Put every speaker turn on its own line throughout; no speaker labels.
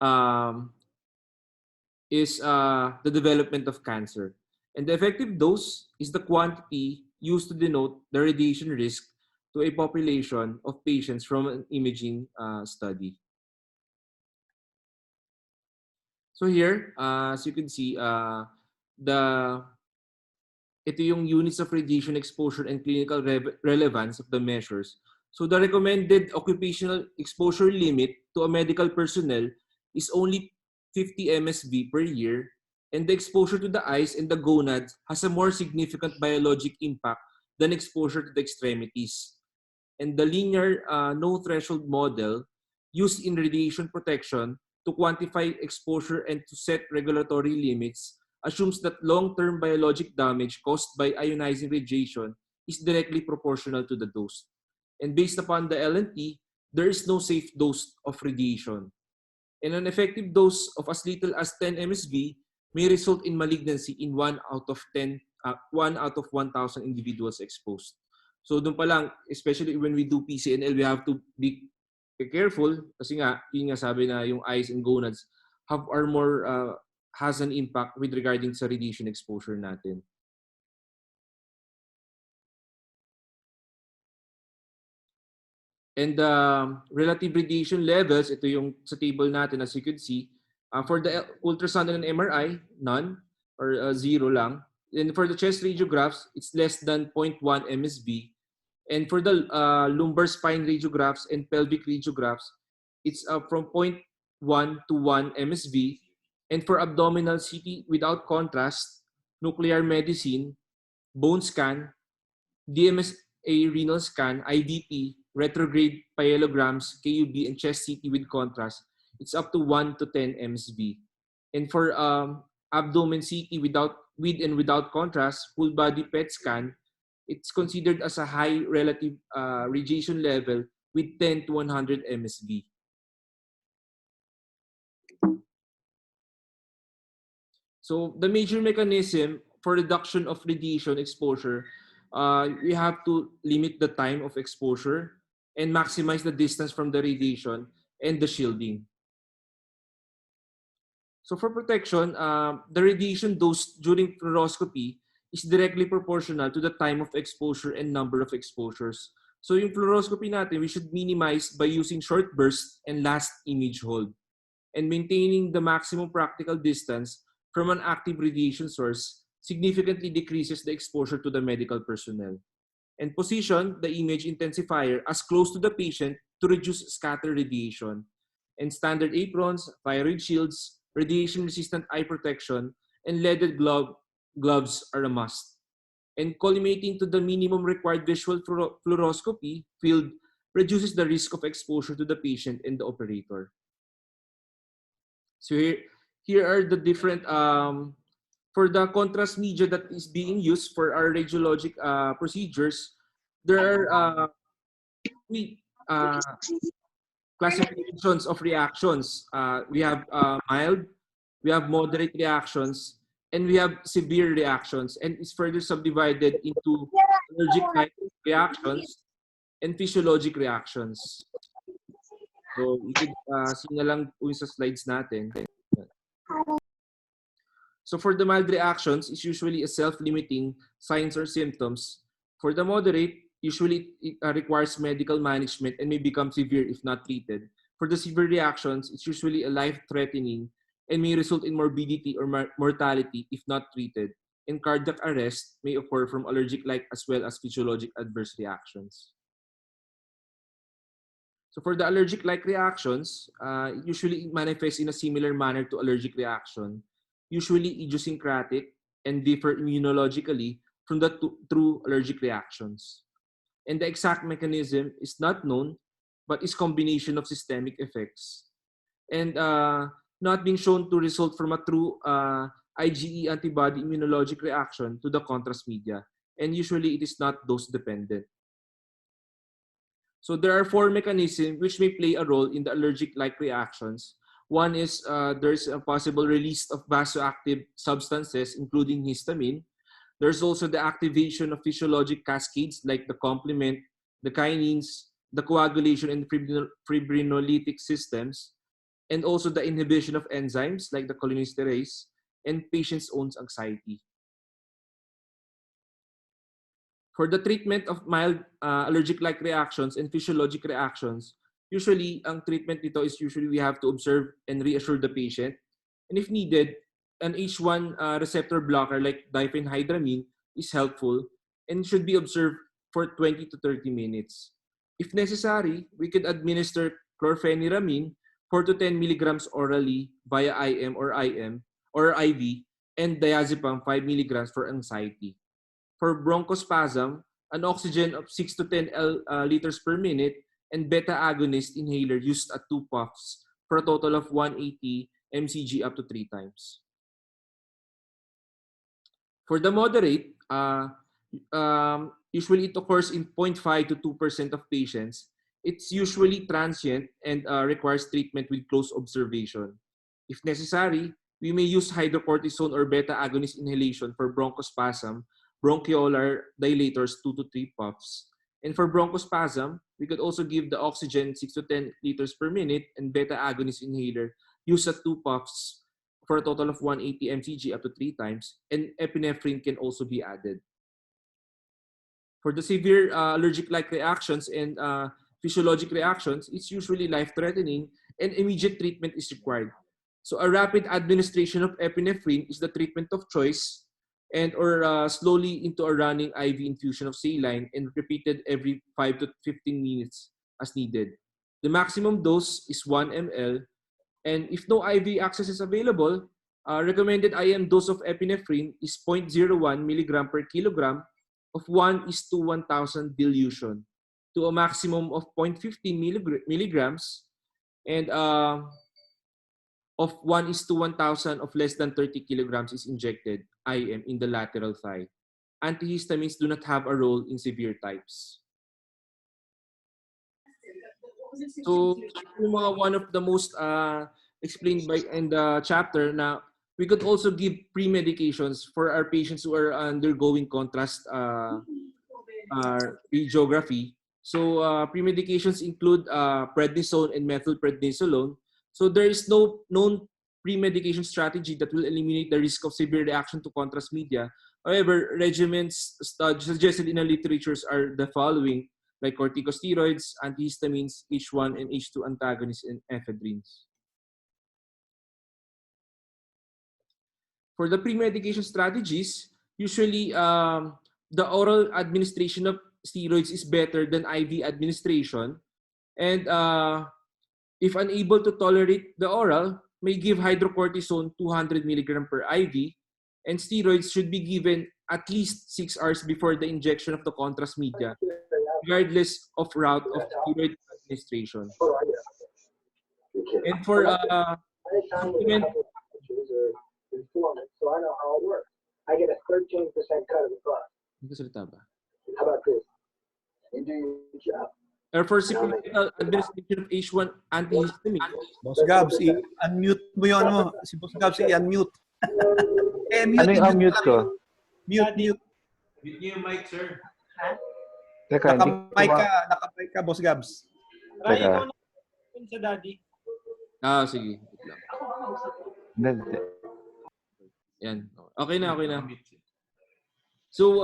um, is the development of cancer. And the effective dose is the quantity used to denote the radiation risk to a population of patients from an imaging study. So here, as you can see, the ito yung units of radiation exposure and clinical relevance of the measures. So the recommended occupational exposure limit to a medical personnel is only 50 MSV per year, and the exposure to the eyes and the gonads has a more significant biologic impact than exposure to the extremities. And the linear no threshold model used in radiation protection to quantify exposure and to set regulatory limits assumes that long-term biologic damage caused by ionizing radiation is directly proportional to the dose. And based upon the LNT, there is no safe dose of radiation. And an effective dose of as little as 10 MSV may result in malignancy in 1 out of 1,000 individuals exposed. So doon pa lang, especially when we do PCNL, we have to be careful kasi nga, yun nga sabi na yung eyes and gonads has an impact with regarding sa radiation exposure natin. And the relative radiation levels, ito yung sa table natin as you could see. For the ultrasound and MRI, none or zero lang. And for the chest radiographs, it's less than 0.1 MSV. And for the lumbar spine radiographs and pelvic radiographs, it's from 0.1 to 1 MSV. And for abdominal CT without contrast, nuclear medicine, bone scan, DMSA renal scan, IVP, retrograde pyelograms, KUB, and chest CT with contrast, it's up to 1 to 10 MSV. And for abdomen CT with and without contrast, full body PET scan, it's considered as a high relative radiation level with 10 to 100 MSV. So the major mechanism for reduction of radiation exposure, we have to limit the time of exposure and maximize the distance from the radiation and the shielding. So for protection, the radiation dose during fluoroscopy is directly proportional to the time of exposure and number of exposures. So yung fluoroscopy natin, we should minimize by using short burst and last image hold and maintaining the maximum practical distance from an active radiation source significantly decreases the exposure to the medical personnel. And position the image intensifier as close to the patient to reduce scatter radiation. And standard aprons, thyroid shields, radiation-resistant eye protection, and leaded gloves are a must. And culminating to the minimum required visual fluoroscopy field reduces the risk of exposure to the patient and the operator. So here are the different, for the contrast media that is being used for our radiologic procedures, there are classifications of reactions. We have mild, we have moderate reactions, and we have severe reactions. And it's further subdivided into allergic reactions and physiologic reactions. So you could see na lang sa slides natin. So for the mild reactions, it's usually a self-limiting signs or symptoms. For the moderate, usually it requires medical management and may become severe if not treated. For the severe reactions, it's usually a life-threatening and may result in morbidity or mortality if not treated. And cardiac arrest may occur from allergic-like as well as physiologic adverse reactions. So for the allergic-like reactions, usually it manifests in a similar manner to allergic reaction, usually idiosyncratic and differ immunologically from the true allergic reactions. And the exact mechanism is not known, but is combination of systemic effects. And not being shown to result from a true IgE antibody immunologic reaction to the contrast media. And usually it is not dose dependent. So there are 4 mechanisms which may play a role in the allergic-like reactions. One is there's a possible release of vasoactive substances, including histamine. There's also the activation of physiologic cascades like the complement, the kinins, the coagulation, and fibrinolytic systems. and also the inhibition of enzymes like the cholinesterase, and patient's own anxiety. For the treatment of mild allergic-like reactions and physiologic reactions, usually, ang treatment nito is usually we have to observe and reassure the patient. And if needed, an H1 receptor blocker like diphenhydramine is helpful and should be observed for 20 to 30 minutes. If necessary, we could administer chlorpheniramine 4 to 10 milligrams orally via IM or IV and diazepam 5 milligrams for anxiety. For bronchospasm, an oxygen of 6 to 10 liters per minute and beta agonist inhaler used at 2 puffs for a total of 180 mcg up to 3 times. For the moderate, usually it occurs in 0.5 to 2% of patients. It's usually transient and requires treatment with close observation. If necessary, we may use hydrocortisone or beta agonist inhalation for bronchospasm, bronchiolar dilators 2 to 3 puffs. And for bronchospasm, we could also give the oxygen 6 to 10 liters per minute and beta agonist inhaler used at 2 puffs for a total of 180 mcg up to 3 times, and epinephrine can also be added. For the severe allergic-like reactions and physiologic reactions, it's usually life-threatening and immediate treatment is required. So a rapid administration of epinephrine is the treatment of choice, and or slowly into a running IV infusion of saline and repeated every 5 to 15 minutes as needed. The maximum dose is 1 ml, and if no IV access is available, recommended IM dose of epinephrine is 0.01 milligram per kilogram of 1:1000 dilution to a maximum of 0.15 milligrams and of 1:1000 of less than 30 kilograms is injected IM in the lateral thigh. Antihistamines do not have a role in severe types. So, one of the most explained by in the chapter na we could also give pre-medications for our patients who are undergoing contrast radiography. So pre-medications include prednisone and methylprednisolone. So there is no known pre-medication strategy that will eliminate the risk of severe reaction to contrast media. However, regimens suggested in the literatures are the following, like corticosteroids, antihistamines, H1 and H2 antagonists, and ephedrines. For the pre-medication strategies, usually the oral administration of steroids is better than IV administration. And if unable to tolerate the oral, may give hydrocortisone 200 milligram per IV. And steroids should be given at least 6 hours before the injection of the contrast media, regardless of route of steroid administration. And for supplement,
so I know how it works. I get a 13% cut of the cost. How about this? You do your job.
Or for supplemental administration of H1 antihistamine.
Boss Gabs, i-unmute mo yun mo. Si Boss Gabs, i-unmute.
Ano yung unmute ko?
Mute.
Mute niyo yung mic, sir.
Teka,
Naka-mic ka, Boss Gabs.
Try ikaw na sa daddy.
Sige.
Hindi.
Yan. Okay na. So,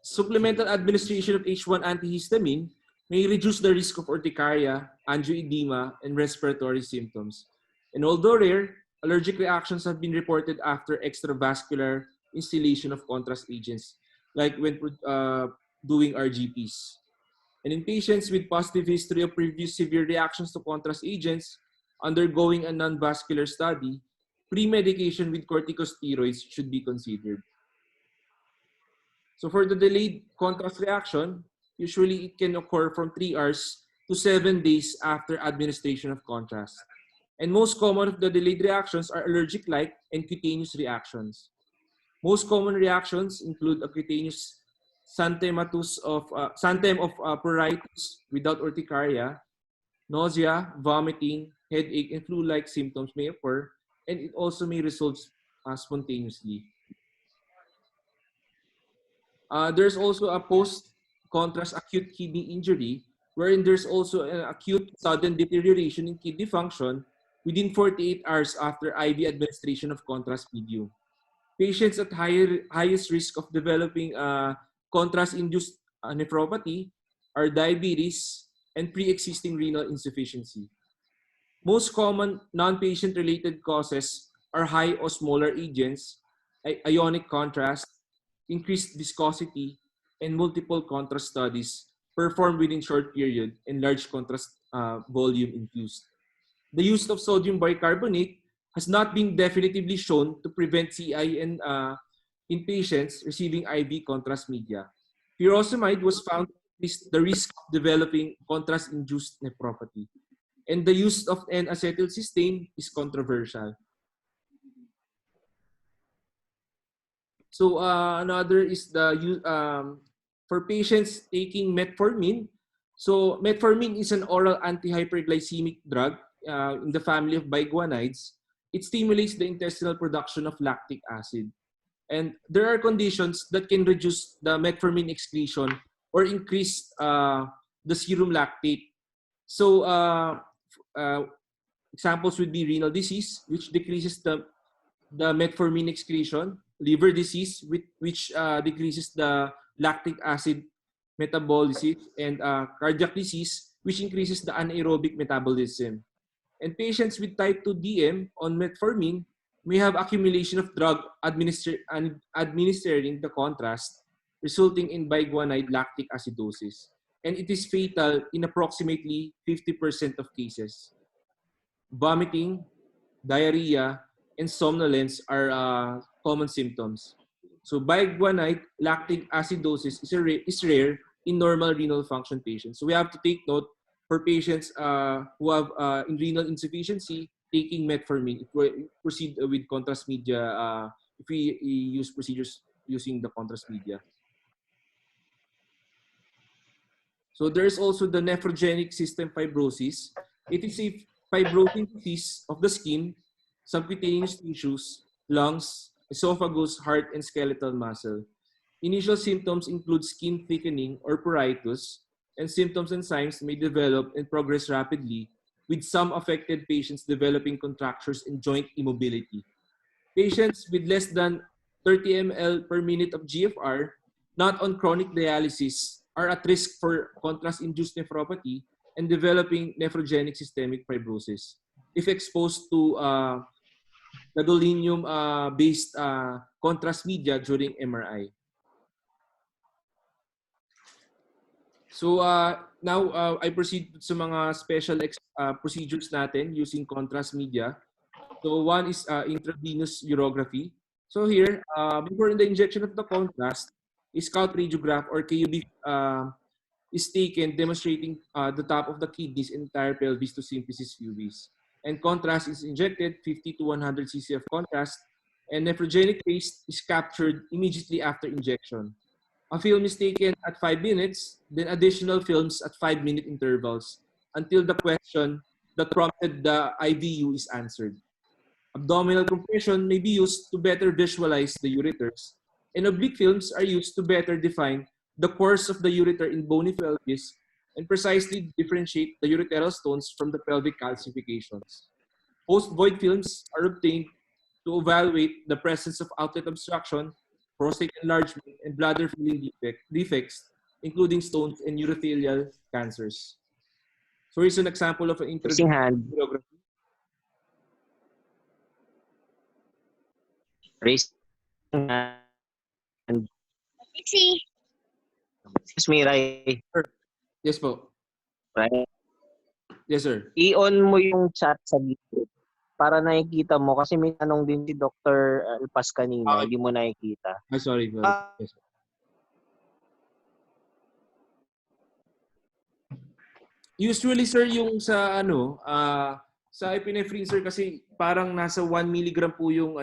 supplemental administration of H1 antihistamine may reduce the risk of urticaria, angioedema, and respiratory symptoms. And although rare, allergic reactions have been reported after extravascular instillation of contrast agents, like when doing RGPs. And in patients with positive history of previous severe reactions to contrast agents undergoing a non-vascular study, pre-medication with corticosteroids should be considered. So for the delayed contrast reaction, usually it can occur from 3 hours to 7 days after administration of contrast. And most common of the delayed reactions are allergic-like and cutaneous reactions. Most common reactions include a cutaneous santem of pruritus without urticaria, nausea, vomiting, headache, and flu-like symptoms may occur, and it also may resolve spontaneously. There's also a post-contrast acute kidney injury, wherein there's also an acute sudden deterioration in kidney function within 48 hours after IV administration of contrast medium. Patients at highest risk of developing contrast-induced nephropathy are diabetes and pre-existing renal insufficiency. Most common non-patient-related causes are high osmolar agents, ionic contrast, increased viscosity, and multiple contrast studies performed within short period and large contrast volume infused. The use of sodium bicarbonate has not been definitively shown to prevent CI in patients receiving IV contrast media. Furosemide was found to increase the risk of developing contrast-induced nephropathy. And the use of N-acetylcysteine is controversial. So another is for patients taking metformin. So metformin is an oral antihyperglycemic drug in the family of biguanides. It stimulates the intestinal production of lactic acid. And there are conditions that can reduce the metformin excretion or increase the serum lactate. So examples would be renal disease, which decreases the metformin excretion, liver disease, which decreases the lactic acid metabolism, and cardiac disease, which increases the anaerobic metabolism. And patients with type 2 DM on metformin may have accumulation of drug administering the contrast, resulting in biguanide lactic acidosis. And it is fatal in approximately 50% of cases. Vomiting, diarrhea, and somnolence are common symptoms. So biguanide lactic acidosis is rare in normal renal function patients. So we have to take note for patients who have renal insufficiency taking metformin. If we proceed with contrast media, if we use procedures using the contrast media. So there is also the nephrogenic system fibrosis. It is a fibrotic disease of the skin, subcutaneous tissues, lungs, esophagus, heart, and skeletal muscle. Initial symptoms include skin thickening or pruritus, and symptoms and signs may develop and progress rapidly, with some affected patients developing contractures and joint immobility. Patients with less than 30 ml per minute of GFR, not on chronic dialysis, are at risk for contrast-induced nephropathy and developing nephrogenic systemic fibrosis if exposed to gadolinium-based contrast media during MRI. So now I proceed sa mga special procedures natin using contrast media. So one is intravenous urography. So here, before the injection of the contrast, a scalp radiograph or KUB is taken demonstrating the top of the kidneys and entire pelvis to synthesis UVs. And contrast is injected, 50 to 100 cc of contrast, and nephrogenic paste is captured immediately after injection. A film is taken at 5 minutes, then additional films at 5-minute intervals until the question that prompted the IVU is answered. Abdominal compression may be used to better visualize the ureters, and oblique films are used to better define the course of the ureter in bony pelvis and precisely differentiate the ureteral stones from the pelvic calcifications. Post-void films are obtained to evaluate the presence of outlet obstruction, prostate enlargement, and bladder filling defects, including stones and urothelial cancers. So here's an example of an
Raising hand.
urologicography.
Raising hand.
See.
Excuse me, Ray.
Yes po.
Ray.
Yes, sir.
I-on mo yung chat sa video para nakikita mo kasi may tanong din si Dr. Alpas kanina, hindi mo nakikita.
Sorry. Yes, sir. Usually, sir, yung sa sa epinephrine, sir, kasi parang nasa 1 milligram po yung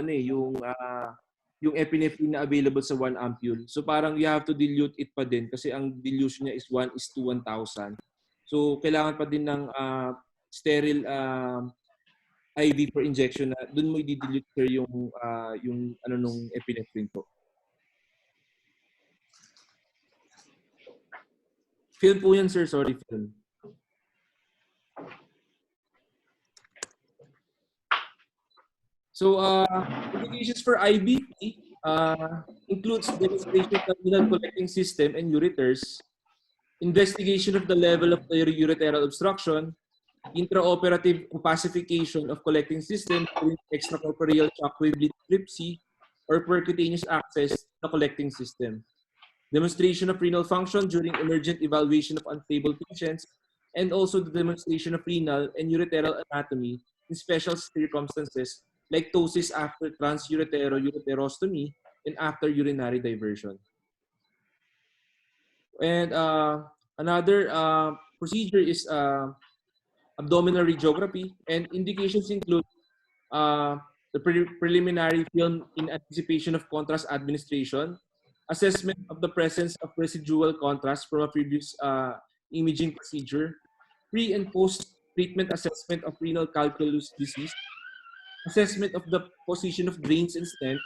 yung epinephrine na available sa 1 ampule. So parang you have to dilute it pa din kasi ang dilution niya is 1:1,000. So kailangan pa din ng sterile IV for injection na doon mo i-dilute, sir, yung nung epinephrine po. Film po yan, sir. Sorry, film. So, indications for IBP includes demonstration of renal collecting system and ureters, investigation of the level of the urethral obstruction, intraoperative opacification of collecting system during extracorporeal shockwave lithotripsy or percutaneous access to the collecting system, demonstration of renal function during emergent evaluation of unstable patients, and also the demonstration of renal and ureteral anatomy in special circumstances like ptosis after transuretero-ureterostomy and after urinary diversion. And another procedure is abdominal radiography, and indications include the preliminary film in anticipation of contrast administration, assessment of the presence of residual contrast from a previous imaging procedure, pre and post treatment assessment of renal calculus disease, assessment of the position of drains and stents,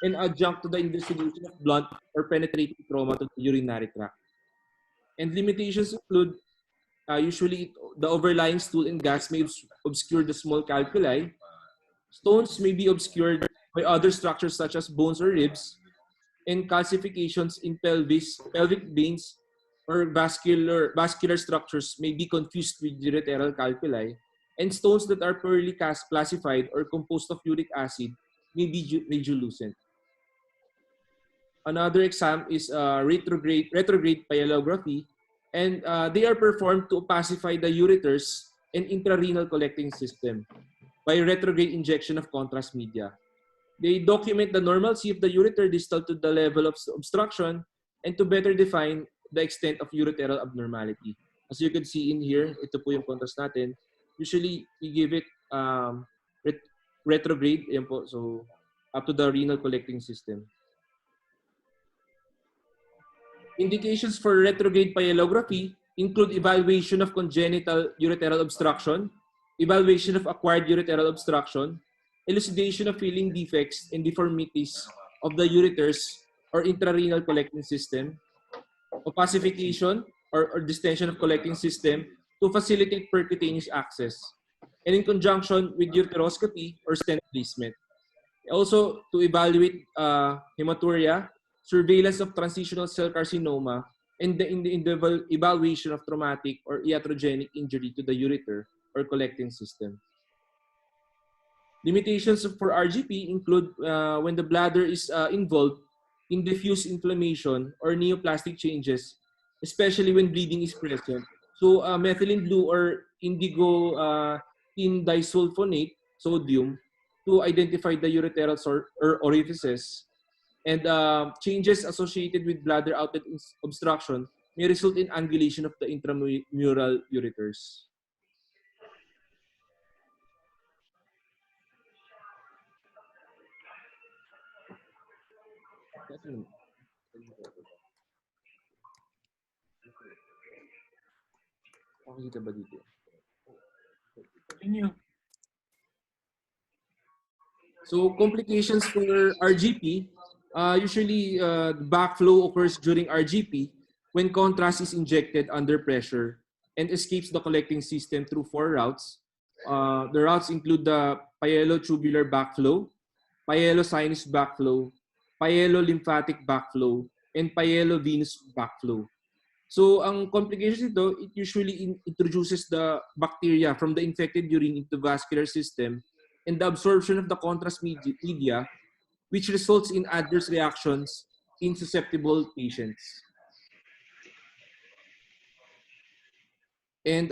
and adjunct to the investigation of blunt or penetrating trauma to the urinary tract. And limitations include usually the overlying stool and gas may obscure the small calculi. Stones may be obscured by other structures such as bones or ribs, and calcifications in pelvic veins, or vascular structures may be confused with ureteral calculi, and stones that are poorly classified or composed of uric acid may be radiolucent. Another exam is retrograde pyelography, and they are performed to opacify the ureters and intrarenal collecting system by retrograde injection of contrast media. They document the normalcy of the ureter distal to the level of obstruction and to better define the extent of ureteral abnormality. As you can see in here, ito po yung contrast natin. Usually, we give it retrograde, yan po, so up to the renal collecting system. Indications for retrograde pyelography include evaluation of congenital ureteral obstruction, evaluation of acquired ureteral obstruction, elucidation of filling defects and deformities of the ureters or intrarenal collecting system, opacification or distension of collecting system to facilitate percutaneous access, and in conjunction with ureteroscopy or stent placement. Also, to evaluate hematuria, surveillance of transitional cell carcinoma, and the evaluation of traumatic or iatrogenic injury to the ureter or collecting system. Limitations for RGP include when the bladder is involved in diffuse inflammation or neoplastic changes, especially when bleeding is present. So methylene blue or indigo tin disulfonate sodium to identify the ureteral or orifices, and changes associated with bladder outlet obstruction may result in angulation of the intramural ureters. Makikita ba dito? So complications for RGP, usually backflow occurs during RGP when contrast is injected under pressure and escapes the collecting system through 4 routes. The routes include the pyelotubular backflow, pyelosinus backflow, pyelolymphatic backflow, and pyelovenous backflow. So ang complications ito, it usually introduces the bacteria from the infected urine into the vascular system and the absorption of the contrast media, which results in adverse reactions in susceptible patients. And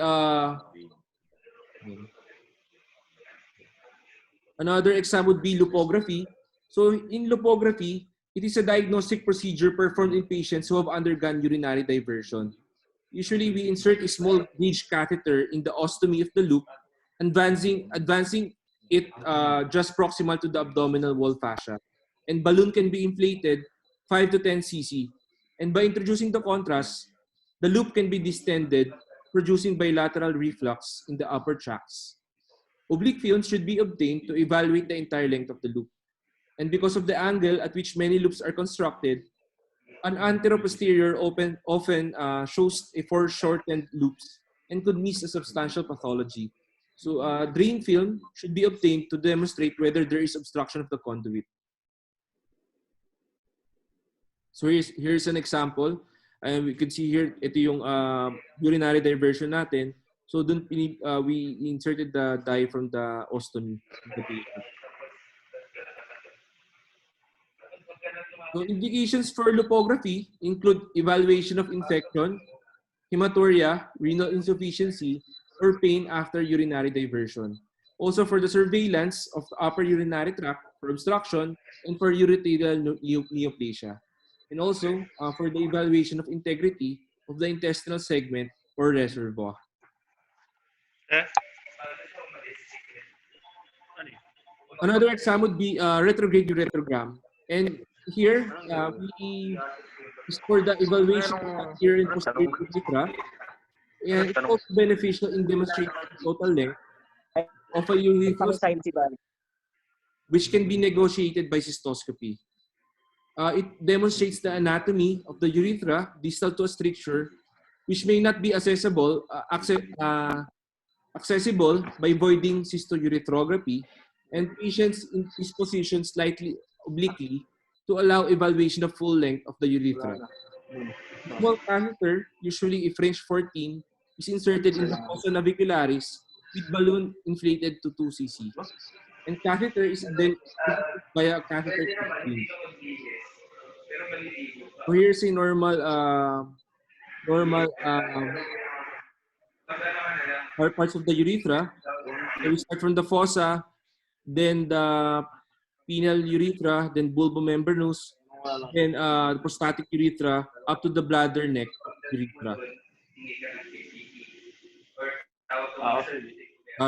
another example would be lithography. So in lithography, it is a diagnostic procedure performed in patients who have undergone urinary diversion. Usually, we insert a small gauge catheter in the ostomy of the loop, advancing it just proximal to the abdominal wall fascia. And balloon can be inflated 5 to 10 cc. And by introducing the contrast, the loop can be distended, producing bilateral reflux in the upper tracts. Oblique films should be obtained to evaluate the entire length of the loop. And because of the angle at which many loops are constructed, an anteroposterior often shows a foreshortened loops and could miss a substantial pathology. So drain film should be obtained to demonstrate whether there is obstruction of the conduit. So here's an example. And we can see here, ito yung urinary diversion natin. So dun we inserted the dye from the ostomy of the patient. So indications for lithography include evaluation of infection, hematuria, renal insufficiency, or pain after urinary diversion. Also for the surveillance of the upper urinary tract for obstruction and for urethral neoplasia. And also for the evaluation of integrity of the intestinal segment or reservoir. Another exam would be retrograde uretrogram. And here, we is for the evaluation of anterior and posterior urethra. And it's also beneficial in demonstrating the total length of a urethral which can be negotiated by cystoscopy. It demonstrates the anatomy of the urethra distal to a stricture, which may not be accessible by voiding cystourethropy, and patients in this position slightly obliquely to allow evaluation of full length of the urethra. A small catheter, usually a French 14, is inserted in the fossa navicularis with balloon inflated to 2 cc. And catheter is then treated by a catheter system. So here's a normal parts of the urethra. So we start from the fossa, then the penile urethra, then bulbomembranous, then the prostatic urethra, up to the bladder neck urethra.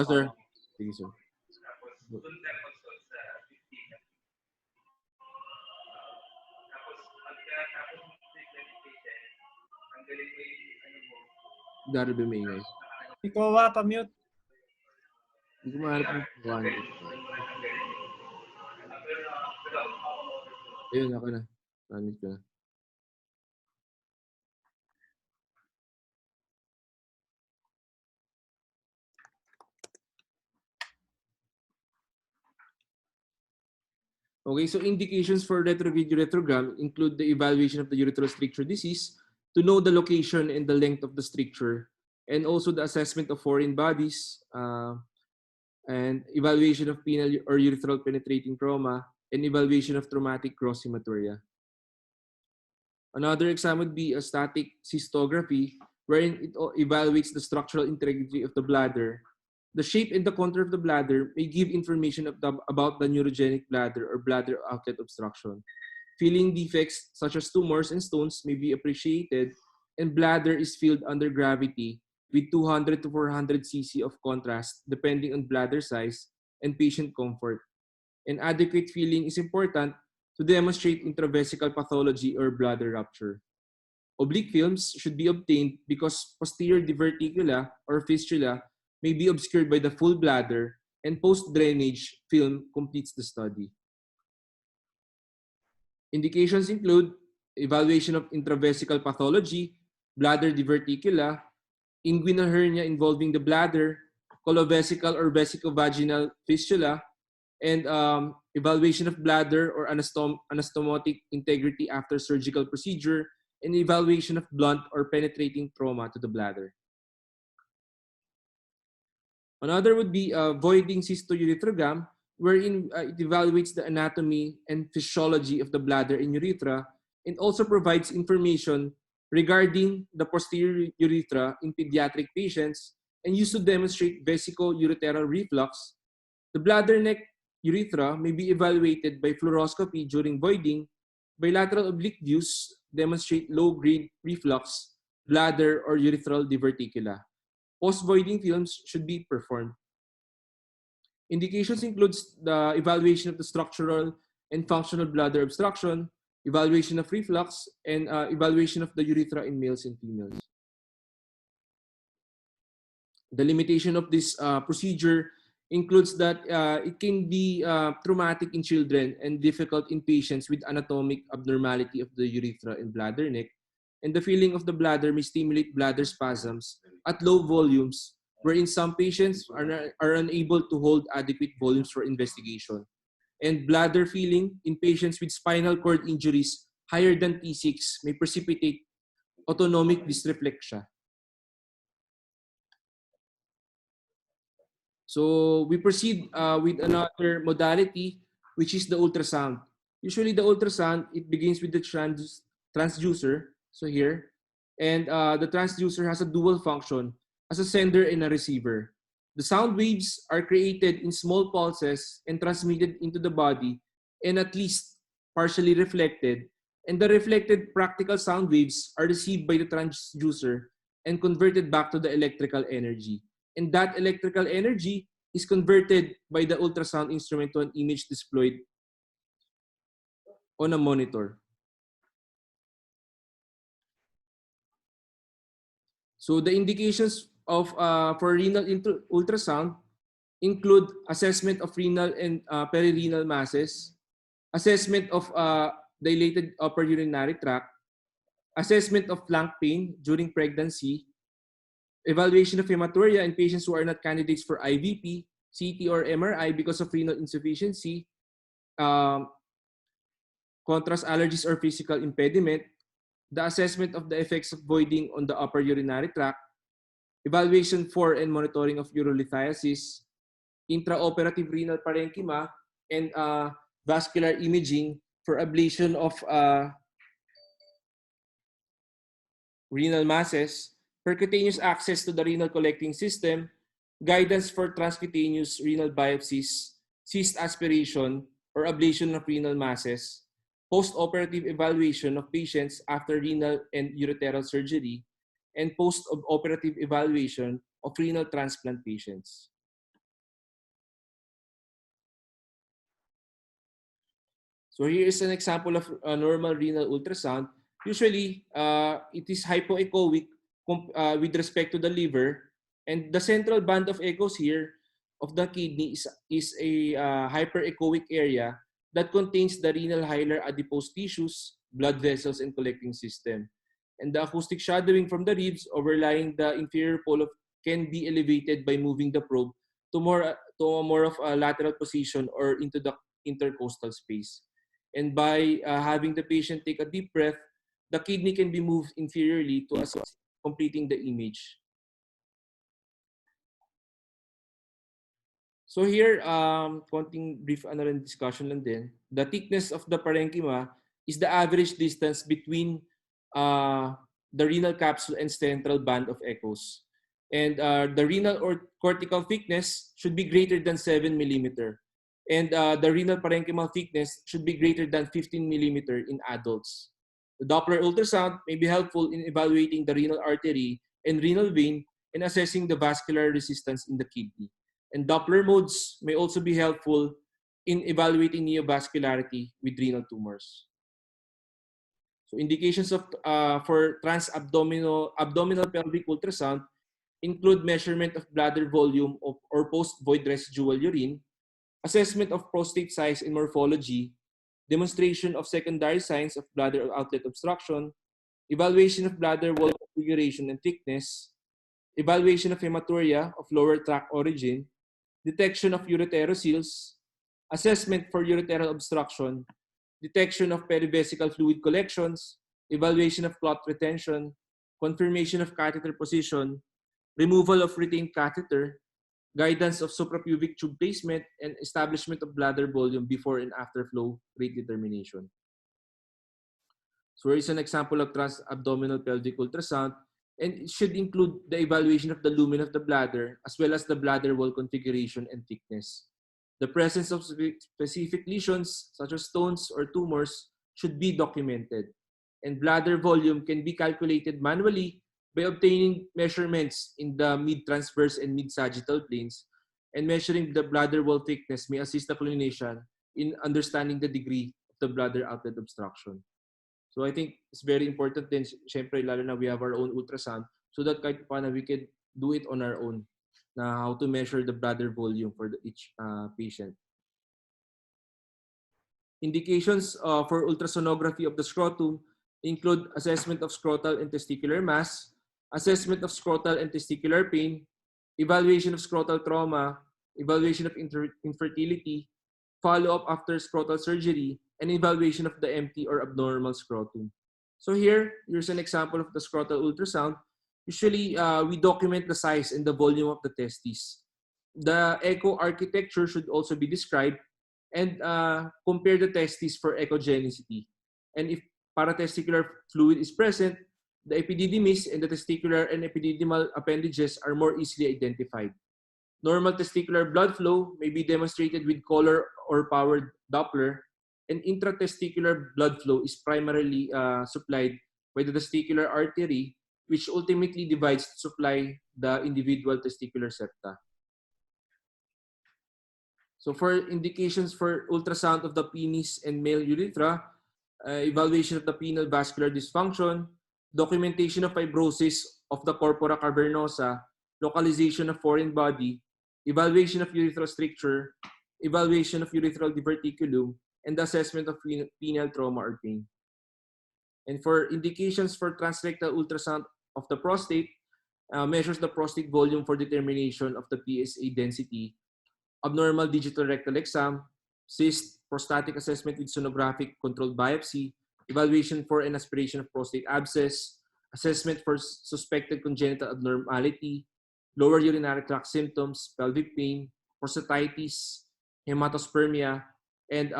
Sir. Sige, sir. Dari ba maingay?
Ikaw pa-mute.
Hindi ko mahanap ng kuhan. Ayun, ako na. Na-mute ko na. Okay, so indications for retrograde uretrogram include the evaluation of the urethral stricture disease to know the location and the length of the stricture, and also the assessment of foreign bodies, and evaluation of penile or urethral penetrating trauma, and evaluation of traumatic gross hematuria. Another exam would be a static cystography, wherein it evaluates the structural integrity of the bladder. The shape and the contour of the bladder may give information about the neurogenic bladder or bladder outlet obstruction. Filling defects such as tumors and stones may be appreciated, and bladder is filled under gravity with 200 to 400 cc of contrast depending on bladder size and patient comfort. And adequate filling is important to demonstrate intravesical pathology or bladder rupture. Oblique films should be obtained because posterior diverticula or fistula may be obscured by the full bladder, and post-drainage film completes the study. Indications include evaluation of intravesical pathology, bladder diverticula, inguinal hernia involving the bladder, colovesical or vesicovaginal fistula, and evaluation of bladder or anastomotic integrity after surgical procedure, and evaluation of blunt or penetrating trauma to the bladder. Another would be voiding cystourethrogram, wherein it evaluates the anatomy and physiology of the bladder and urethra, and also provides information regarding the posterior urethra in pediatric patients, and used to demonstrate vesico-ureteral reflux. The bladder neck urethra may be evaluated by fluoroscopy during voiding. Bilateral oblique views demonstrate low-grade reflux, bladder, or urethral diverticula. Post-voiding films should be performed. Indications includes the evaluation of the structural and functional bladder obstruction, evaluation of reflux, and evaluation of the urethra in males and females. The limitation of this procedure includes that it can be traumatic in children and difficult in patients with anatomic abnormality of the urethra and bladder neck, and the filling of the bladder may stimulate bladder spasms at low volumes wherein some patients are unable to hold adequate volumes for investigation. And bladder filling in patients with spinal cord injuries higher than T6 may precipitate autonomic dysreflexia. So we proceed with another modality, which is the ultrasound. Usually the ultrasound, it begins with the transducer, so here, and the transducer has a dual function as a sender and a receiver. The sound waves are created in small pulses and transmitted into the body and at least partially reflected, and the reflected practical sound waves are received by the transducer and converted back to the electrical energy. And that electrical energy is converted by the ultrasound instrument to an image displayed on a monitor. So the indications of for renal ultrasound include assessment of renal and perirenal masses, assessment of dilated upper urinary tract, assessment of flank pain during pregnancy, evaluation of hematuria in patients who are not candidates for IVP, CT, or MRI because of renal insufficiency, contrast allergies or physical impediment, the assessment of the effects of voiding on the upper urinary tract, evaluation for and monitoring of urolithiasis, intraoperative renal parenchyma, and vascular imaging for ablation of renal masses, percutaneous access to the renal collecting system, guidance for transcutaneous renal biopsies, cyst aspiration or ablation of renal masses, post-operative evaluation of patients after renal and urethral surgery, and post-operative evaluation of renal transplant patients. So here is an example of a normal renal ultrasound. Usually, it is hypoechoic with respect to the liver, and the central band of echoes here of the kidney is a hyperechoic area that contains the renal hilar adipose tissues, blood vessels, and collecting system. And the acoustic shadowing from the ribs overlying the inferior pole can be elevated by moving the probe to more of a lateral position or into the intercostal space. And by having the patient take a deep breath, the kidney can be moved inferiorly to assist completing the image. So here, konting brief discussion lang din. The thickness of the parenchyma is the average distance between the renal capsule and central band of echoes. And the renal or cortical thickness should be greater than 7 millimeter. And the renal parenchymal thickness should be greater than 15 millimeter in adults. The Doppler ultrasound may be helpful in evaluating the renal artery and renal vein and assessing the vascular resistance in the kidney. And Doppler modes may also be helpful in evaluating neovascularity with renal tumors. So indications of for transabdominal pelvic ultrasound include measurement of bladder volume or post-void residual urine, assessment of prostate size and morphology, demonstration of secondary signs of bladder outlet obstruction, evaluation of bladder wall configuration and thickness, evaluation of hematuria of lower tract origin, detection of ureteroceles, assessment for ureteral obstruction, detection of perivesical fluid collections, evaluation of clot retention, confirmation of catheter position, removal of retained catheter, guidance of suprapubic tube placement, and establishment of bladder volume before and after flow rate determination. So here is an example of transabdominal pelvic ultrasound, and it should include the evaluation of the lumen of the bladder as well as the bladder wall configuration and thickness. The presence of specific lesions such as stones or tumors should be documented, and bladder volume can be calculated manually by obtaining measurements in the mid-transverse and mid-sagittal planes, and measuring the bladder wall thickness may assist the clinician in understanding the degree of the bladder outlet obstruction. So I think it's very important din, syempre, lalo na we have our own ultrasound, so that kahit paano we can do it on our own, na how to measure the bladder volume for each patient. Indications for ultrasonography of the scrotum include assessment of scrotal and testicular mass, assessment of scrotal and testicular pain, evaluation of scrotal trauma, evaluation of infertility, follow-up after scrotal surgery, and evaluation of the empty or abnormal scrotum. So here's an example of the scrotal ultrasound. Usually, we document the size and the volume of the testes. The echo architecture should also be described and compare the testes for echogenicity. And if paratesticular fluid is present, the epididymis and the testicular and epididymal appendages are more easily identified. Normal testicular blood flow may be demonstrated with color or powered Doppler, and intratesticular blood flow is primarily supplied by the testicular artery, which ultimately divides to supply the individual testicular septa. So for indications for ultrasound of the penis and male urethra, evaluation of the penile vascular dysfunction, documentation of fibrosis of the corpora cavernosa, localization of foreign body, evaluation of urethral stricture, evaluation of urethral diverticulum, and the assessment of penile trauma or pain. And for indications for transrectal ultrasound of the prostate, measures the prostate volume for determination of the PSA density, abnormal digital rectal exam, cyst, prostatic assessment with sonographic controlled biopsy, evaluation for an aspiration of prostate abscess, assessment for suspected congenital abnormality, lower urinary tract symptoms, pelvic pain, prostatitis, hematospermia, and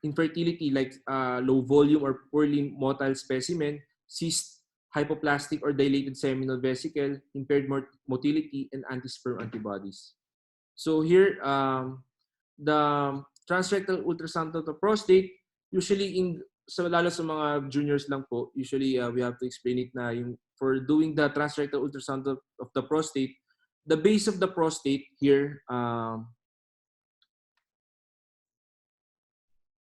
infertility like low volume or poorly motile specimen, cyst, hypoplastic or dilated seminal vesicle, impaired motility, and anti-sperm antibodies. So here, the transrectal ultrasound of the prostate, usually lalo sa mga juniors lang po, usually we have to explain it na yung for doing the transrectal ultrasound of the prostate, the base of the prostate here,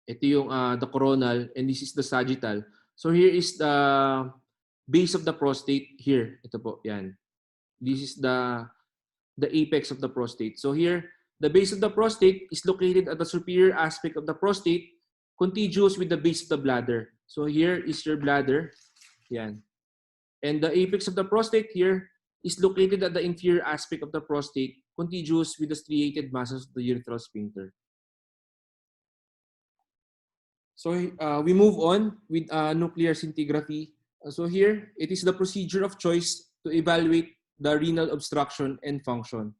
ito yung the coronal, and this is the sagittal. So here is the base of the prostate here. Ito po, yan. This is the apex of the prostate. So here, the base of the prostate is located at the superior aspect of the prostate, contiguous with the base of the bladder. So here is your bladder. Yan. And the apex of the prostate here is located at the inferior aspect of the prostate, contiguous with the striated muscles of the urethral sphincter. So we move on with nuclear scintigraphy. So here, it is the procedure of choice to evaluate the renal obstruction and function.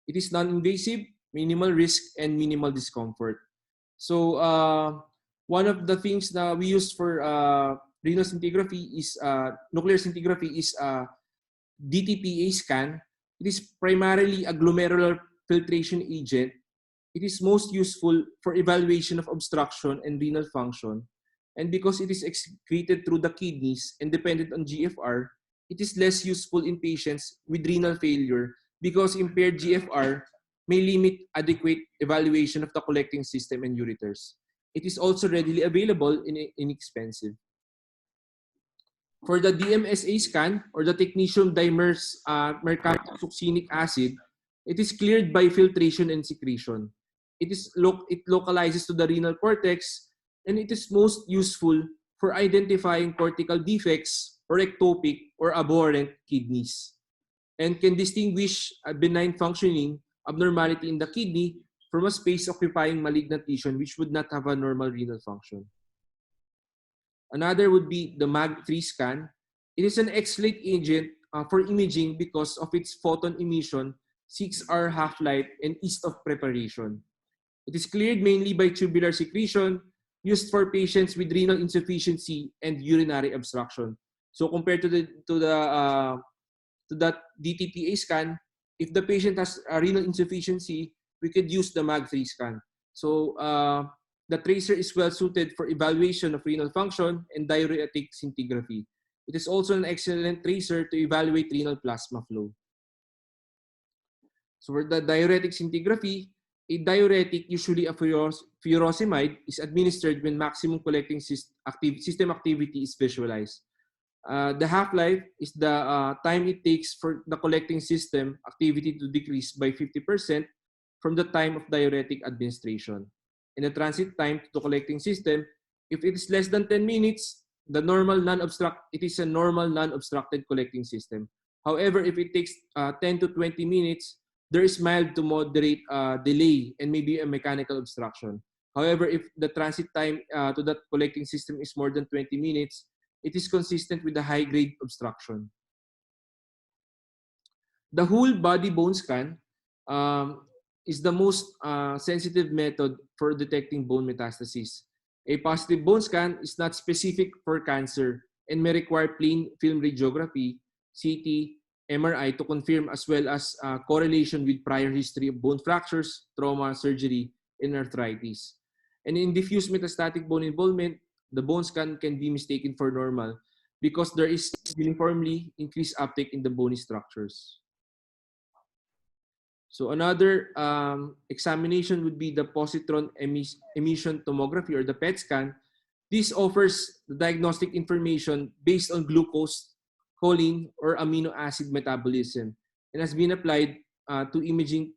It is non-invasive, minimal risk, and minimal discomfort. So one of the things that we use for renal scintigraphy is nuclear scintigraphy is DTPA scan. It is primarily a glomerular filtration agent. It is most useful for evaluation of obstruction and renal function. And because it is excreted through the kidneys and dependent on GFR, it is less useful in patients with renal failure because impaired GFR may limit adequate evaluation of the collecting system and ureters. It is also readily available and inexpensive. For the DMSA scan, or the technetium dimercaptosuccinic acid, it is cleared by filtration and secretion. It localizes to the renal cortex, and it is most useful for identifying cortical defects or ectopic or abhorrent kidneys, and can distinguish a benign functioning abnormality in the kidney from a space-occupying malignant lesion which would not have a normal renal function. Another would be the MAG3 scan. It is an excellent agent for imaging because of its photon emission, 6-hour half-life, and ease of preparation. It is cleared mainly by tubular secretion, used for patients with renal insufficiency and urinary obstruction. So compared to that DTPA scan, if the patient has a renal insufficiency, we could use the MAG3 scan. So the tracer is well suited for evaluation of renal function and diuretic scintigraphy. It is also an excellent tracer to evaluate renal plasma flow. So for the diuretic scintigraphy, a diuretic, usually a furosemide, is administered when maximum collecting system activity is visualized. The half-life is the time it takes for the collecting system activity to decrease by 50% from the time of diuretic administration. And the transit time to the collecting system, if it is less than 10 minutes, it is a normal non-obstructed collecting system. However, if it takes 10 to 20 minutes, there is mild to moderate delay and maybe a mechanical obstruction. However, if the transit time to that collecting system is more than 20 minutes, it is consistent with the high-grade obstruction. The whole body bone scan is the most sensitive method for detecting bone metastasis. A positive bone scan is not specific for cancer and may require plain film radiography, CT, MRI to confirm, as well as correlation with prior history of bone fractures, trauma, surgery, and arthritis. And in diffuse metastatic bone involvement, the bone scan can be mistaken for normal because there is uniformly increased uptake in the bony structures. So another examination would be the positron emission tomography, or the PET scan. This offers the diagnostic information based on glucose, choline, or amino acid metabolism, and has been applied to imaging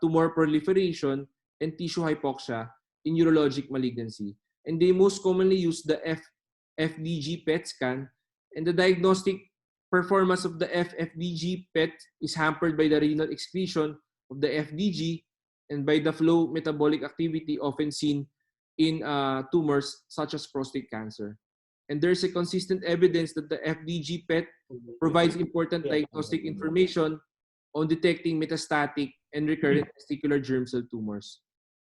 tumor proliferation and tissue hypoxia in urologic malignancy. And they most commonly use the FDG PET scan, and the diagnostic performance of the FFDG PET is hampered by the renal excretion of the FDG and by the flow metabolic activity often seen in tumors such as prostate cancer. And there's a consistent evidence that the FDG PET provides important diagnostic information on detecting metastatic and recurrent testicular germ cell tumors.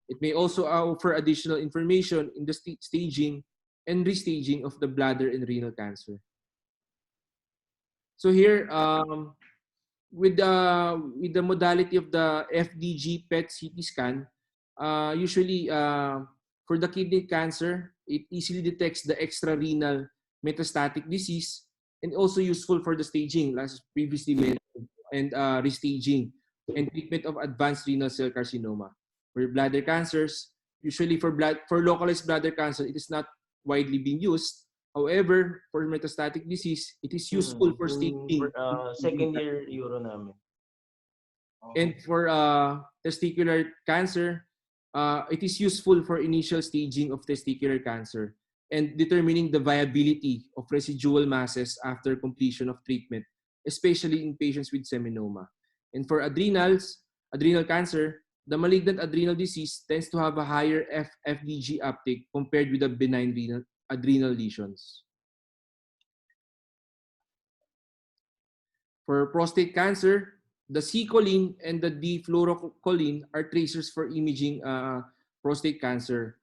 It may also offer additional information in the staging and restaging of the bladder and renal cancer. So here, with the modality of the FDG PET CT scan, usually for the kidney cancer, it easily detects the extrarenal metastatic disease, and also useful for the staging, as previously mentioned, and restaging and treatment of advanced renal cell carcinoma. For bladder cancers, usually for localized bladder cancer, it is not widely being used. However, for metastatic disease, it is useful for staging.
Second year Euro namin.
And for testicular cancer, it is useful for initial staging of testicular cancer and determining the viability of residual masses after completion of treatment, especially in patients with seminoma. And for adrenal cancer, the malignant adrenal disease tends to have a higher FDG uptake compared with the benign adrenal lesions. For prostate cancer, the C-choline and the D-fluorocholine are tracers for imaging prostate cancer.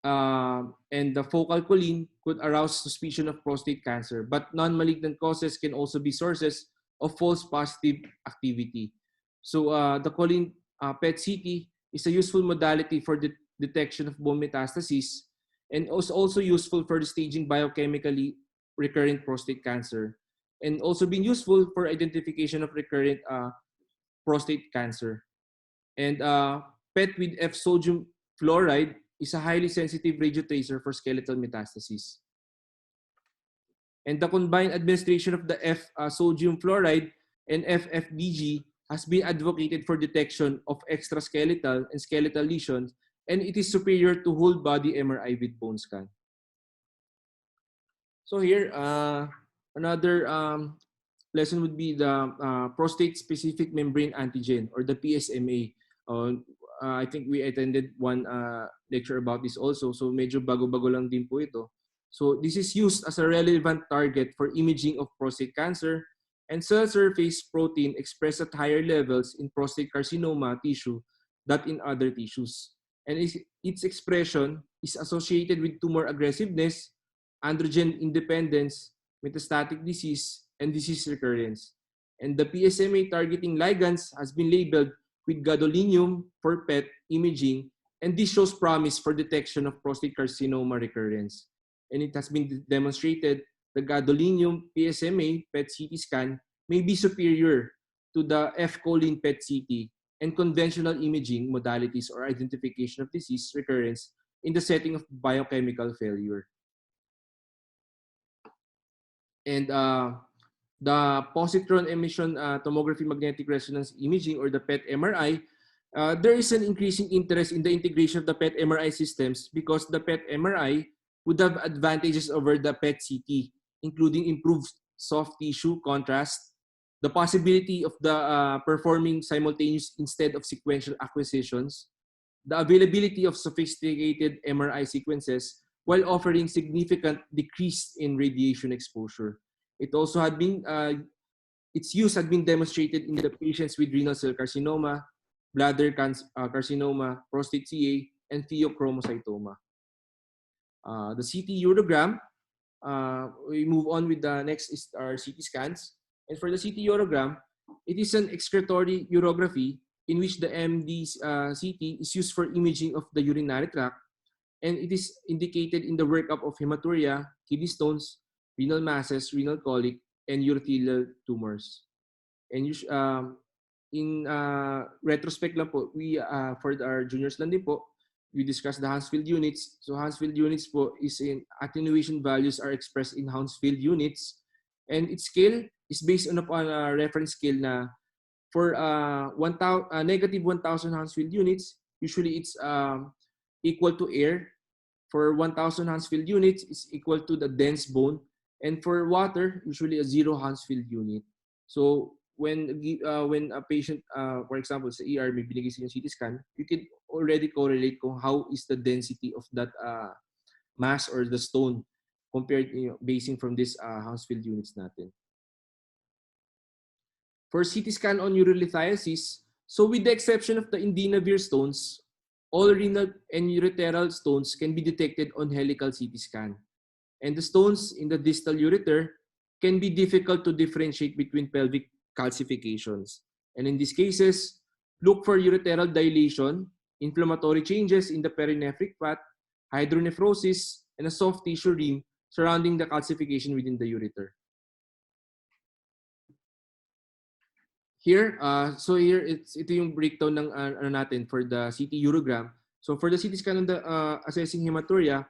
And the focal choline could arouse suspicion of prostate cancer, but non-malignant causes can also be sources of false positive activity. So the choline PET CT is a useful modality for the detection of bone metastases, and also useful for the staging biochemically recurrent prostate cancer, and also been useful for identification of recurrent prostate cancer. And PET with F-sodium fluoride is a highly sensitive radiotracer for skeletal metastases. And the combined administration of the F-sodium fluoride and FFDG has been advocated for detection of extraskeletal and skeletal lesions, and it is superior to whole body MRI with bone scan. So here, another lesson would be the prostate-specific membrane antigen, or the PSMA. I think we attended one lecture about this also, so medyo bago-bago lang din po ito. So this is used as a relevant target for imaging of prostate cancer and cell surface protein expressed at higher levels in prostate carcinoma tissue than in other tissues. And its expression is associated with tumor aggressiveness, androgen independence, metastatic disease, and disease recurrence. And the PSMA targeting ligands has been labeled with gadolinium for PET imaging, and this shows promise for detection of prostate carcinoma recurrence. And it has been demonstrated the gadolinium PSMA PET CT scan may be superior to the F-choline PET CT and conventional imaging modalities or identification of disease recurrence in the setting of biochemical failure. And the positron emission tomography magnetic resonance imaging, or the PET MRI, there is an increasing interest in the integration of the PET MRI systems because the PET MRI would have advantages over the PET CT, including improved soft tissue contrast, the possibility of the performing simultaneous instead of sequential acquisitions, the availability of sophisticated MRI sequences while offering significant decrease in radiation exposure. It also had been, its use had been demonstrated in the patients with renal cell carcinoma, bladder carcinoma, prostate CA, and pheochromocytoma. The CT urogram, we move on with the next is our CT scans. And for the CT urogram, it is an excretory urography in which the MD's CT is used for imaging of the urinary tract, and it is indicated in the workup of hematuria, kidney stones, renal masses, renal colic, and urothelial tumors. And in retrospect lang po, we for our juniors lang din po, we discussed the Hounsfield units. So Hounsfield units po is in attenuation values are expressed in Hounsfield units, and its scale is based on a reference scale na for negative 1,000 Hounsfield units, usually it's equal to air. For 1,000 Hounsfield units, it's equal to the dense bone. And for water, usually a 0 Hounsfield unit. So when a patient, for example, sa ER, may binigay sa CT scan, you can already correlate kung how is the density of that mass or the stone compared, basing from this Hounsfield units natin. For CT scan on urolithiasis, so with the exception of the indinavir stones, all renal and urethral stones can be detected on helical CT scan. And the stones in the distal ureter can be difficult to differentiate between pelvic calcifications. And in these cases, look for ureteral dilation, inflammatory changes in the perinephric path, hydronephrosis, and a soft tissue rim surrounding the calcification within the ureter. Here, so here ito yung breakdown ng natin for the CT urogram. So for the CT scan on the assessing hematuria,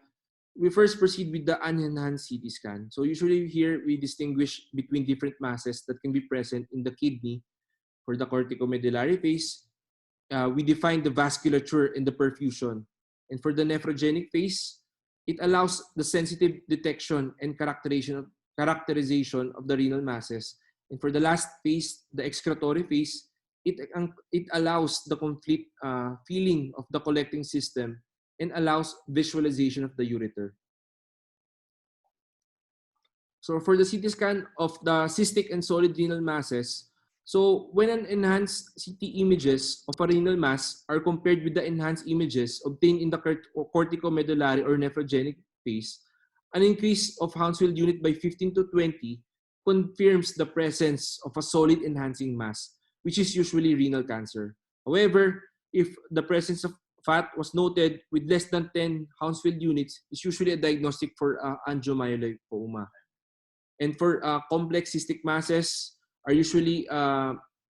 we first proceed with the unenhanced CT scan. So usually here we distinguish between different masses that can be present in the kidney. For the corticomedullary phase, we define the vasculature and the perfusion. And for the nephrogenic phase, it allows the sensitive detection and characterization of the renal masses. And for the last phase, the excretory phase, it allows the complete feeling of the collecting system and allows visualization of the ureter. So for the CT scan of the cystic and solid renal masses, so when an enhanced CT images of a renal mass are compared with the enhanced images obtained in the corticomedullary or nephrogenic phase, an increase of Hounsfield unit by 15 to 20 confirms the presence of a solid enhancing mass, which is usually renal cancer. However, if the presence of fat was noted with less than 10 Hounsfield units, it's usually a diagnostic for angiomyolipoma. And for complex cystic masses are usually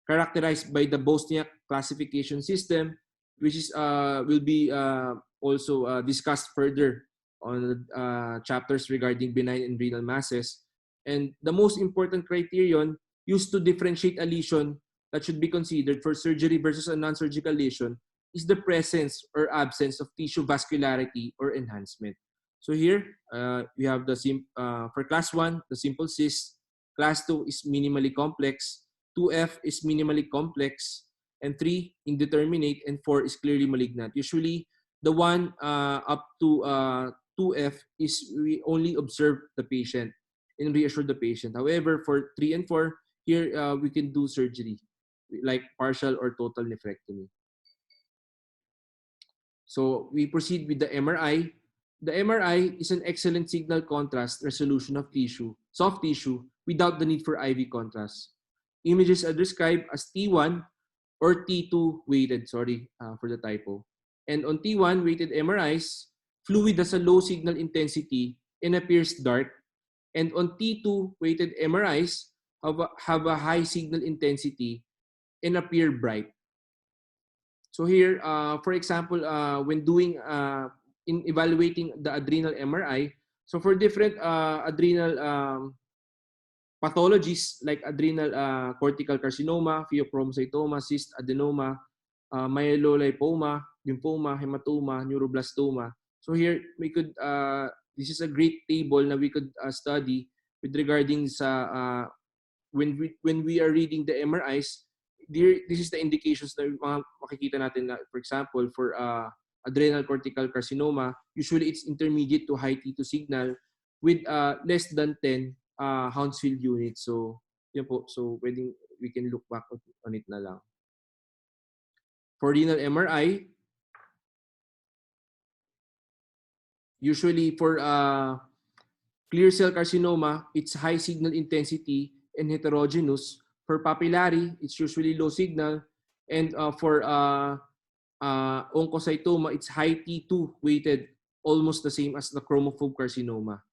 characterized by the Bosniak classification system, which is will be also discussed further on chapters regarding benign and renal masses. And the most important criterion used to differentiate a lesion that should be considered for surgery versus a non-surgical lesion is the presence or absence of tissue vascularity or enhancement. So here, we have the for class 1, the simple cyst. Class 2 is minimally complex. 2F is minimally complex. And 3, indeterminate. And 4 is clearly malignant. Usually, the one up to 2F is we only observe the patient and reassure the patient. However, for 3 and 4, here we can do surgery, like partial or total nephrectomy. So we proceed with the MRI. The MRI is an excellent signal contrast resolution of tissue, soft tissue, without the need for IV contrast. Images are described as T1 or T2 weighted, sorry for the typo. And on T1 weighted MRIs, fluid has a low signal intensity and appears dark. And on T2 weighted MRIs have a high signal intensity and appear bright. So here, for example, when doing in evaluating the adrenal MRI, so for different adrenal pathologies like adrenal cortical carcinoma, pheochromocytoma, cyst adenoma, myelolipoma, lymphoma, hematoma, neuroblastoma. So here we could this is a great table na we could study with regarding sa when we are reading the MRIs, this is the indications na mga makikita natin na, for example, for adrenal cortical carcinoma, usually it's intermediate to high T2 signal with less than 10 Hounsfield units. So, yun po. So, we can look back on it na lang. For renal MRI, usually for clear cell carcinoma, it's high signal intensity and heterogeneous. For papillary, it's usually low signal. And for oncocytoma, it's high T2 weighted, almost the same as the chromophobe carcinoma.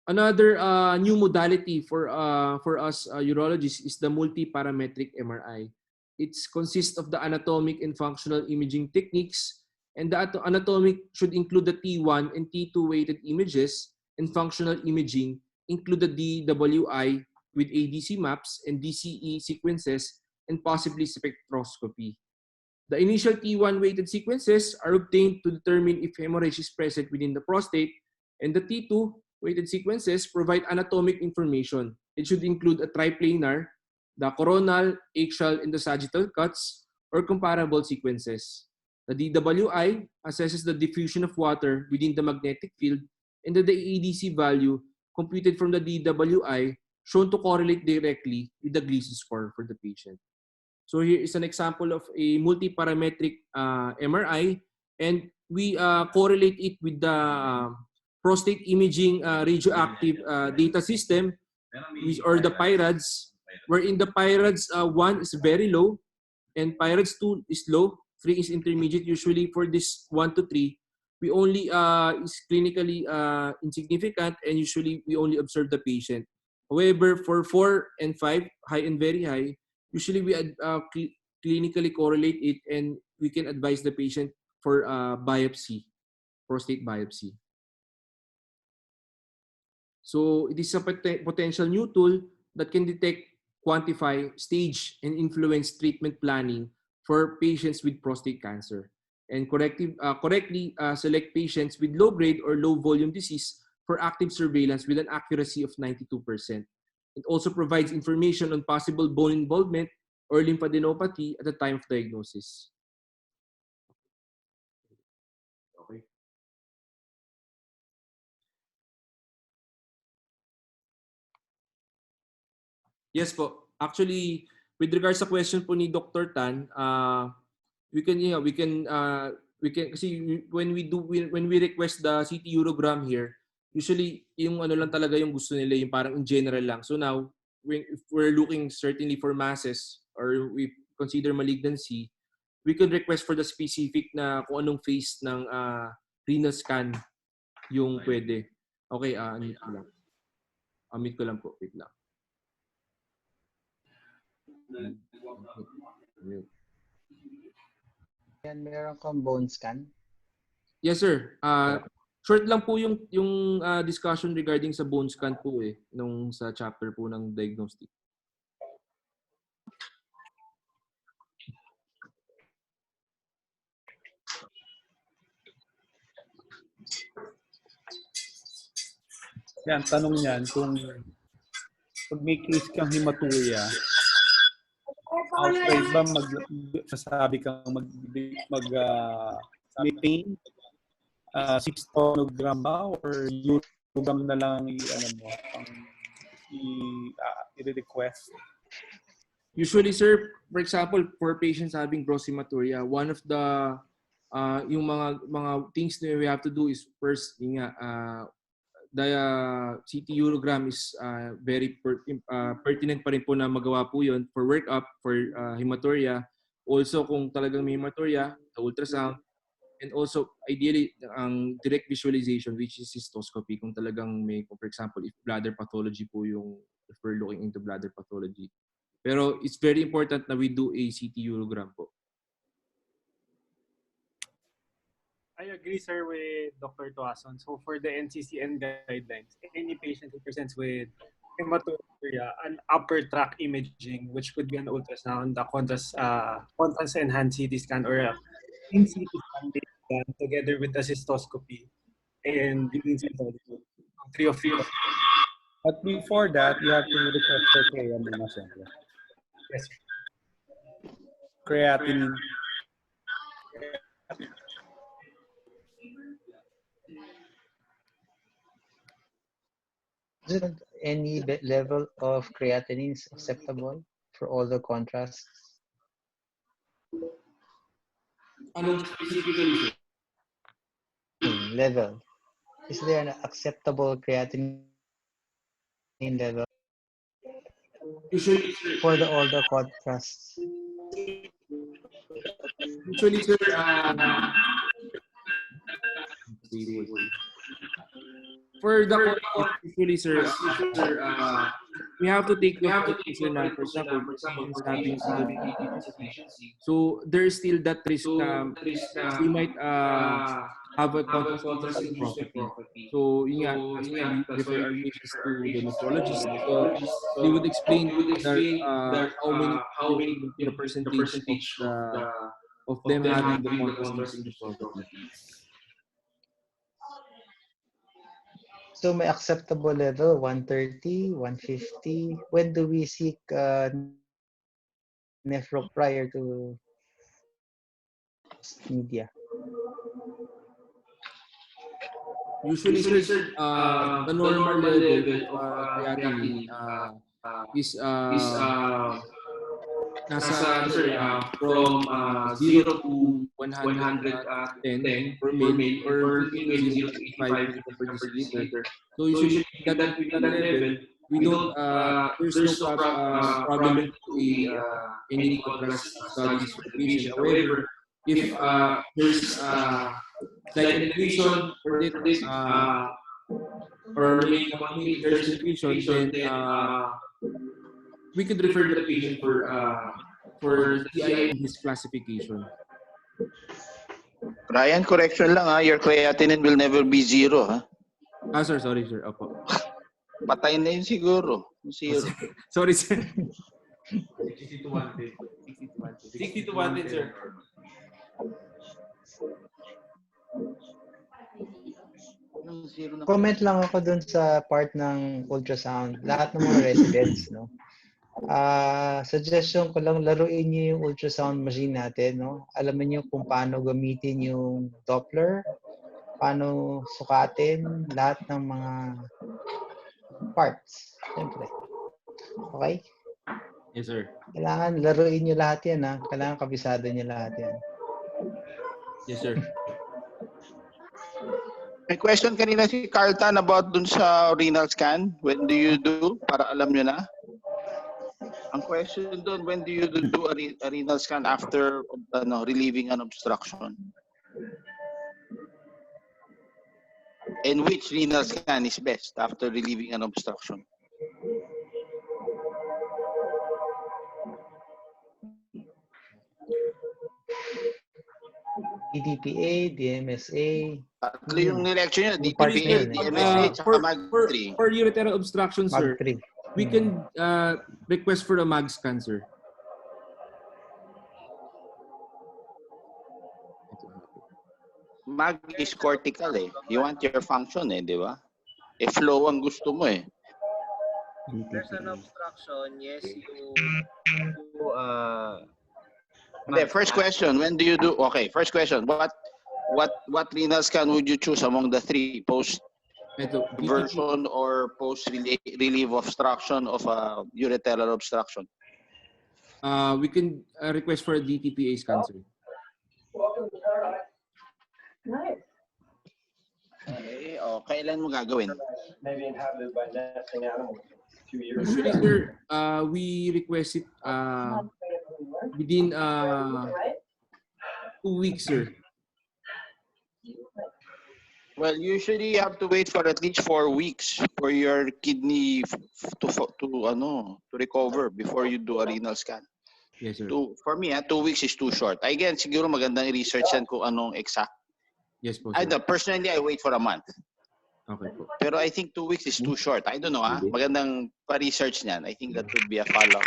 Another new modality for us urologists is the multi-parametric MRI. It consists of the anatomic and functional imaging techniques, and the anatomic should include the T1 and T2 weighted images, and functional imaging include the DWI with ADC maps and DCE sequences, and possibly spectroscopy. The initial T1 weighted sequences are obtained to determine if hemorrhage is present within the prostate, and the T2 weighted sequences provide anatomic information. It should include a triplanar, the coronal, axial, and the sagittal cuts, or comparable sequences. The DWI assesses the diffusion of water within the magnetic field, and the ADC value computed from the DWI shown to correlate directly with the Gleason score for the patient. So here is an example of a multi-parametric MRI, and we correlate it with the prostate imaging radioactive data system, or the PIRADS, wherein the PIRADS 1 is very low and PIRADS 2 is low, 3 is intermediate. Usually for this 1 to 3, we only is clinically insignificant, and usually we only observe the patient. However, for 4 and 5, high and very high, usually we clinically correlate it, and we can advise the patient for biopsy, prostate biopsy. So it is a potential new tool that can detect, quantify, stage, and influence treatment planning for patients with prostate cancer, and correctly select patients with low-grade or low-volume disease for active surveillance with an accuracy of 92%. It also provides information on possible bone involvement or lymphadenopathy at the time of diagnosis. Okay. Yes po. Actually, with regards sa question po ni Dr. Tan, we can kasi when we request the CT urogram here, usually yung ano lang talaga yung gusto nila, yung parang in general lang. So now, if we're looking certainly for masses or we consider malignancy, we could request for the specific na kung anong phase ng renal scan yung pwede. Okay, unmute ko lang. Unmute ko lang po. Wait lang.
Yan, meron kang bone scan?
Yes, sir. Short lang po yung discussion regarding sa bone scan po nung sa chapter po ng diagnostic.
Yan, tanong niyan kung pag may case kang hematuria, outright ba masasabi kang may pain? Cystonogram ba or urogram na lang i-request?
Usually, sir, for example, for patients having gross hematuria, one of the yung mga things that we have to do is first, the CT urogram is very pertinent pa rin po na magawa po yun for workup for hematuria. Also, kung talagang may hematuria, the ultrasound, and also ideally ang direct visualization, which is cystoscopy, kung talagang may, for example, if bladder pathology po if we're looking into bladder pathology. Pero it's very important na we do a CT urogram po.
I agree, sir, with Dr. Tuason. So for the NCCN guidelines, any patient who presents with hematuria, an upper tract imaging, which could be an ultrasound, a contrast enhanced CT scan, or a in CT scan done together with the cystoscopy and three of
But before that, you have to request for Crea muna, siyempre.
Yes, sir.
Creatinine.
Is it any level of creatinine is acceptable for all the contrasts?
Anong specifically, sir?
Level. Is there an acceptable creatinine level
Usually, sir,
for all the contrasts?
sir, for the context, usually, sir, we have to take note of this na, for example, patients having kidney deficiency. So there's still that risk na they might have a contrast-induced nephropathy. So yun nga, that's why we refer our patients to the nephrologist. So they would explain how many the percentage of them having the contrast-induced nephropathy.
So may acceptable level, 130, 150. When do we seek nephro prior to media?
Usually, sir, the normal level of creatinine is nasa ano, sir, from 0 to 110 per mil or between 0 to 85 milligram per deciliter. So usually that level, we don't there's no problem to do any contrast studies for the patient. However, if there's like an equation for it or maybe there's an equation, then we could refer the patient for CI in this classification.
Ryan, correction lang ha. Your creatinine will never be 0 ha.
Sir, sorry sir. Opo.
Patay na yun siguro. 0.
Sorry sir. 60 to 110. 60 to 110, sir.
Comment lang ako dun sa part ng ultrasound. Lahat ng mga residents, no? Suggestion ko lang, laruin niyo yung ultrasound machine natin, no? Alaman niyo kung paano gamitin yung Doppler, paano sukatin lahat ng mga parts. Siyempre. Okay?
Yes, sir.
Kailangan laruin niyo lahat yan, ha? Kailangan kabisado niyo lahat yan.
Yes, sir.
May question kanina si Carlton about dun sa renal scan. When do you do? Para alam nyo na. Ang question doon, when do you do a renal scan after relieving an obstruction? And which renal scan is best after relieving an obstruction?
DDPA, DMSA.
Tatlo yung nirection nyo.
Parts
DDPA,
na yun,
DMSA, tsaka MAG3.
For ureteral obstruction, sir,
MAG3.
we can request for a MAG scan, sir.
MAG is cortical eh. You want your function eh, di ba? Eh, flow ang gusto mo eh.
There's an obstruction, yes,
Okay, first question, when do you do? Okay, first question, what renal scan would you choose among the three? Post version or post relief obstruction of a ureteral obstruction?
We can request for a DTPA scan, sir.
Nice.
Okay, kailan mo gagawin?
Maybe inhabited by nesting animals. 2 years.
Usually, sir, we request it within 2 weeks, sir.
Well, usually you have to wait for at least 4 weeks for your kidney to recover before you do a renal scan.
Yes, sir.
For me, 2 weeks is too short. Again, siguro magandang i-research yan kung anong exact.
Yes po, sir.
Personally, I wait for a month.
Okay po.
Pero I think 2 weeks is too short. I don't know, magandang pa-research niyan. I think that would be a follow-up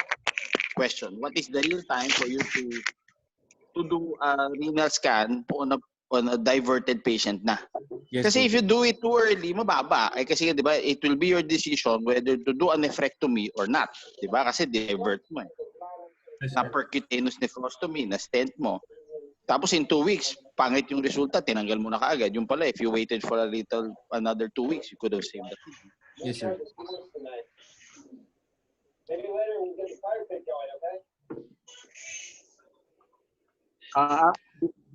question. What is the real time for you to do a renal scan on a diverted patient na?
Yes,
Kasi
po.
if you do it too early, mababa. Ay kasi, di ba, it will be your decision whether to do a nephrectomy or not. Di ba? Kasi divert mo eh. Na percutaneous nephrostomy, na stent mo. Tapos in 2 weeks, pangit yung resulta, tinanggal mo na kaagad. Yung pala, if you waited for another 2 weeks, you could have saved the kidney.
Yes, sir.
Maybe later we'll get the fire pit going, okay?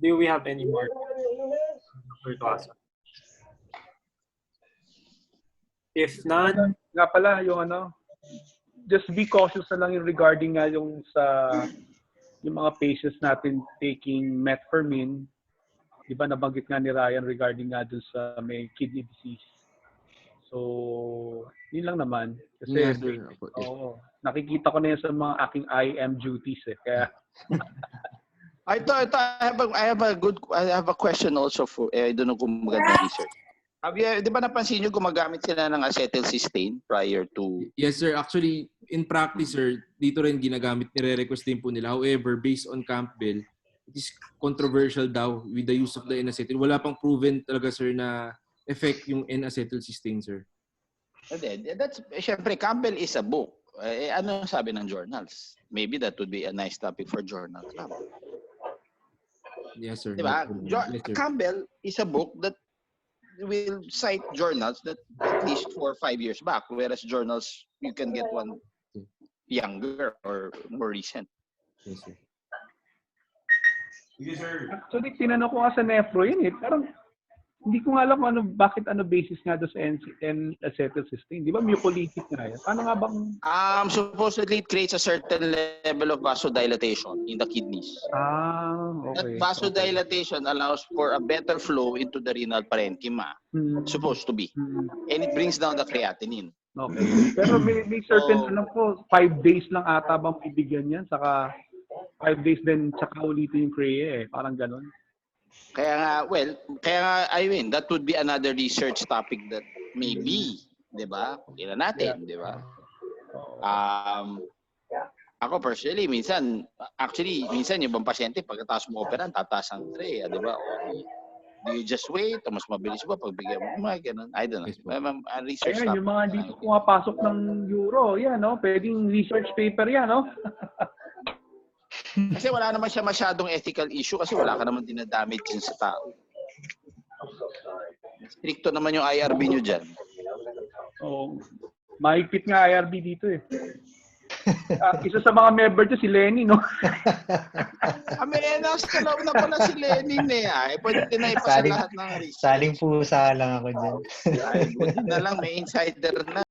Do we have any more? Dr. Tuason? If none,
Nga pala, yung just be cautious na lang yung regarding nga yung yung mga patients natin taking metformin. Di ba nabanggit nga ni Ryan regarding nga dun sa may kidney disease. So, yun lang naman. Kasi,
Yes, sir.
nakikita ko na yan sa mga aking IM duties eh. Kaya,
I have a question also for, I don't know kung maganda research. Di ba napansin nyo gumagamit sila ng acetylcysteine prior to...
Yes, sir. Actually, in practice, sir, dito rin ginagamit, nire-request din po nila. However, based on Campbell, it is controversial daw with the use of the N-acetyl. Wala pang proven talaga, sir, na effect yung N-acetylcysteine, sir.
Siyempre, Campbell is a book. Ano sabi ng journals? Maybe that would be a nice topic for journal club.
Yes, sir.
Diba?
Yes, sir.
Campbell is a book that will cite journals that at least 4 or 5 years back, whereas journals, you can get one younger or more recent.
Yes, sir.
Yes, sir.
actually, tinanong ko nga sa nephro yun eh. Parang, hindi ko nga alam bakit basis nga doon sa N-acetylcysteine. Di ba mucolytic nga yan? Paano nga bang...
Supposedly, it creates a certain level of vasodilatation in the kidneys.
Okay.
That vasodilatation allows for a better flow into the renal parenchyma. Supposed to be. And it brings down the creatinine.
Okay. Pero may certain, alam ko, 5 days lang ata bang bibigyan yan? Saka 5 days din, tsaka ulitin yung CREA eh. Parang ganun.
Kaya nga, I mean, that would be another research topic that maybe, di ba? Kailan natin, di ba? Ako personally, minsan yung ibang pasyente, pagkatapos mo operan, tataas ang tray, di ba? Do you just wait? O mas mabilis ba pagbigyan mo? Ganun. I don't know. Research
Ayan, yung mga dito pumapasok ng Euro, yan, no? Pwedeng research paper yan, no?
Kasi wala naman siya masyadong ethical issue kasi wala ka naman dinadamage din sa tao. Stricto naman yung IRB nyo dyan.
Oo. Mahigpit nga IRB dito eh. Isa sa mga member dyan si Lenny, no?
Nasa loob na pala si Lenny eh. Pwede na ipasa lahat ng research.
Saling pusa lang ako dyan.
Ay, buti na lang may insider na